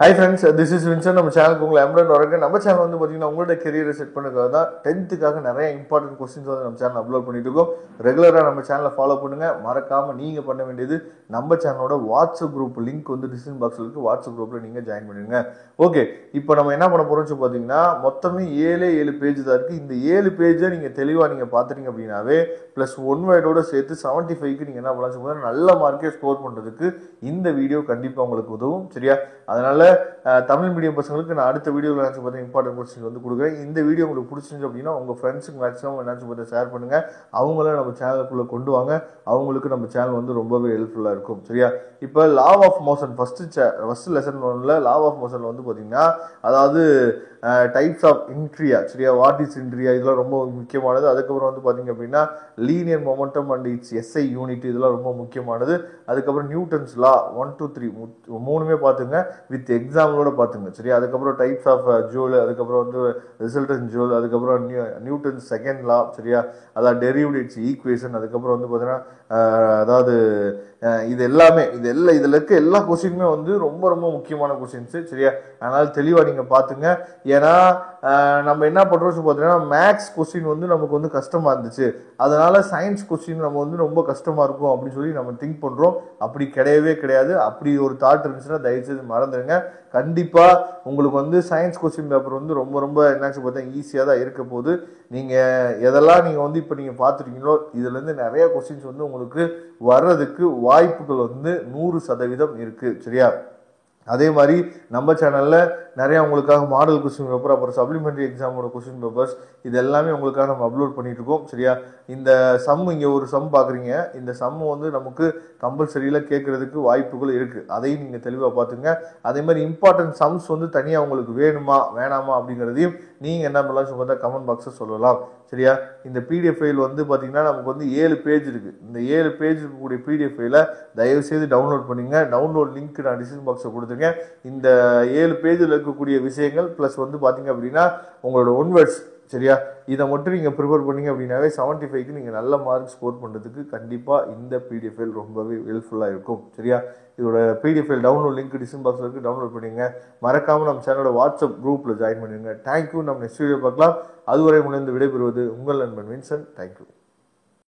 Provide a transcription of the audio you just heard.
Hi friends, this is Vincent. நம்ம சேனலுக்கு உங்களை எம்ப்ளாய்மெண்ட் வரங்க. நம்ம சேனல் வந்து பார்த்தீங்கன்னா உங்களோட கெரியரை செட் பண்ணுறதுக்காக தான் 10th நிறைய இம்பார்ட்டன்ட் கொஸ்டின்ஸ் வந்து நம்ம சேனல் அப்லோட் பண்ணிட்டு இருக்கோம். ரெகுலராக நம்ம சேனலை ஃபாலோ பண்ணுங்க. மறக்காம நீங்கள் பண்ண வேண்டியது நம்ம சேனலோட வாட்ஸ்அப் குரூப் லிங்க் வந்து டிஸ்கிரிப்ஷன் பாக்ஸில் இருக்குது. வாட்ஸ்அப் குரூப்பில் நீங்கள் ஜாயின் பண்ணிடுங்க. ஓகே, இப்போ நம்ம என்ன பண்ண போகிறோம்னு பார்த்தீங்கன்னா மொத்தமே 7 பேஜ் தான் இருக்குது. இந்த 7 பேஜை நீங்கள் தெளிவாக நீங்கள் பார்த்துட்டீங்க அப்படின்னாவே ப்ளஸ் 1 வேர்டோட சேர்த்து 75க்கு நீங்கள் என்ன பண்ணலாம் சொல்லுங்கள், நல்ல மார்க்கே ஸ்கோர் பண்ணுறதுக்கு இந்த வீடியோ கண்டிப்பாக உங்களுக்கு உதவும். சரியா? அதனால தமிழ் மீடியம் பசங்களுக்கு நான் அடுத்த வீடியோவில் நினச்சி பார்த்தா இம்பார்ட்டன்ட் கொஸ்டின் வந்து கொடுக்குறேன். இந்த வீடியோ உங்களுக்கு பிடிச்சிருந்து அப்படின்னா உங்கள் ஃப்ரெண்ட்ஸுக்கு மேக்ஸிமம் நினச்சி பார்த்தா ஷேர் பண்ணுங்கள். அவங்கள நம்ம சேனலுக்குள்ளே கொண்டு வாங்க. அவங்களுக்கு நம்ம சேனல் வந்து ரொம்பவே ஹெல்ப்ஃபுல்லாக இருக்கும். சரியா? இப்போ law of motion first lesson ஒன்ல லா ஆஃப் மோஷனில் வந்து பார்த்தீங்கன்னா அதாவது டைப்ஸ் ஆஃப் இன்ட்ரியா. சரியா? வாட் இஸ் இன்ட்ரியா, இதெல்லாம் ரொம்ப முக்கியமானது. அதுக்கப்புறம் வந்து பார்த்தீங்க அப்படின்னா linear momentum and it's SI unit, இதெல்லாம் ரொம்ப முக்கியமானது. அதுக்கப்புறம் நியூட்டன்ஸ் லா 1 2 3 மூணுமே பார்த்துங்க, வித் எக்ஸாம்பிளோட பார்த்துங்க. சரியா? அதுக்கப்புறம் டைப்ஸ் ஆஃப் ஜூல், அதுக்கப்புறம் வந்து ரிசல்டன் ஜூல், அதுக்கப்புறம் நியூட்டன்ஸ் செகண்ட் லா. சரியா? அதாவது டெரிவ்ட் இட்ஸ் ஈக்குவேஷன். அதுக்கப்புறம் வந்து பார்த்தீங்கன்னா அதாவது இதில் இருக்க எல்லா கொஸ்டினுமே வந்து ரொம்ப ரொம்ப முக்கியமான கொஸ்டின்ஸு. சரியா? அதனால தெளிவாக நீங்கள் பார்த்துங்க. ஏன்னா நம்ம என்ன பண்ணுறோம் பார்த்தீங்கன்னா மேக்ஸ் கொஸ்டின் வந்து நமக்கு வந்து கஷ்டமாக இருந்துச்சு, அதனால சயின்ஸ் கொஸ்டின் நம்ம வந்து ரொம்ப கஷ்டமாக இருக்கும் அப்படின்னு சொல்லி நம்ம திங்க் பண்ணுறோம். அப்படி கிடையவே கிடையாது. அப்படி ஒரு தாட் இருந்துச்சுன்னா தயவுசெய்து மறந்துடுங்க. கண்டிப்பாக உங்களுக்கு வந்து சயின்ஸ் கொஸ்டின் பேப்பர் வந்து ரொம்ப ரொம்ப என்னாச்சு பார்த்தா ஈஸியாக தான் இருக்க போகுது. நீங்கள் எதெல்லாம் நீங்கள் வந்து இப்போ நீங்கள் பார்த்துருக்கீங்களோ இதுலேருந்து நிறைய கொஸ்டின்ஸ் வந்து உங்களுக்கு வர்றதுக்கு வாய்ப்புகள் வந்து 100% இருக்குது. சரியா? அதே மாதிரி நம்ம சேனலில் நிறையா உங்களுக்காக மாடல் கொஸ்டின் பேப்பர், அப்புறம் சப்ளிமெண்ட்ரி எக்ஸாமோட கொஸ்டின் பேப்பர்ஸ், இது எல்லாமே உங்களுக்காக நம்ம அப்லோட் பண்ணிட்டு இருக்கோம். சரியா? இந்த சம், இங்கே ஒரு சம் பார்க்குறீங்க, இந்த சம் வந்து நமக்கு கம்பல்சரியில் கேட்கறதுக்கு வாய்ப்புகள் இருக்குது. அதையும் நீங்கள் தெளிவாக பார்த்துங்க. அதே மாதிரி இம்பார்ட்டன்ட் சம்ஸ் வந்து தனியாக உங்களுக்கு வேணுமா வேணாமா அப்படிங்கிறதையும் நீங்கள் என்ன பண்ணலாம் பார்த்தா கமெண்ட் பாக்ஸை சொல்லலாம். சரியா? இந்த பிடிஎஃப் ஃபைல் வந்து பார்த்தீங்கன்னா நமக்கு வந்து 7 பேஜ் இருக்குது. இந்த 7 பேஜ் இருக்கக்கூடிய பிடிஎஃப் ஃபைலை தயவுசெய்து டவுன்லோட் பண்ணிங்க. டவுன்லோட் லிங்க் நான் டிஸ்கிரிப்ஷன் பாக்ஸில் கொடுத்துருக்கேன். இந்த 7 பேஜில் இருக்கக்கூடிய விஷயங்கள் ப்ளஸ் வந்து பார்த்தீங்க அப்படின்னா உங்களோட ஒன் வேர்ட்ஸ். சரியா? இதை மட்டும் நீங்கள் ப்ரிப்பேர் பண்ணிங்க அப்படின்னாவே 75க்கு நீங்கள் நல்ல மார்க் ஸ்கோர் பண்ணுறதுக்கு கண்டிப்பாக இந்த பிடிஎஃப் ஃபைல் ரொம்பவே ஹெல்ப்ஃபுல்லாக இருக்கும். சரியா? இதோட PDF file download link description பாக்ஸில் இருக்குது, டவுன்லோட் பண்ணிங்க. மறக்காமல் நம்ம சேனலோட வாட்ஸ்அப் குரூப்பில் ஜாயின் பண்ணிடுங்க. தேங்க்யூ. நம்ம நெக்ஸ்ட் வீடியோ பார்க்கலாம். அதுவரை முனைந்து விடைபெறுவது உங்கள் நண்பன் வின்சென்ட். தேங்க்யூ.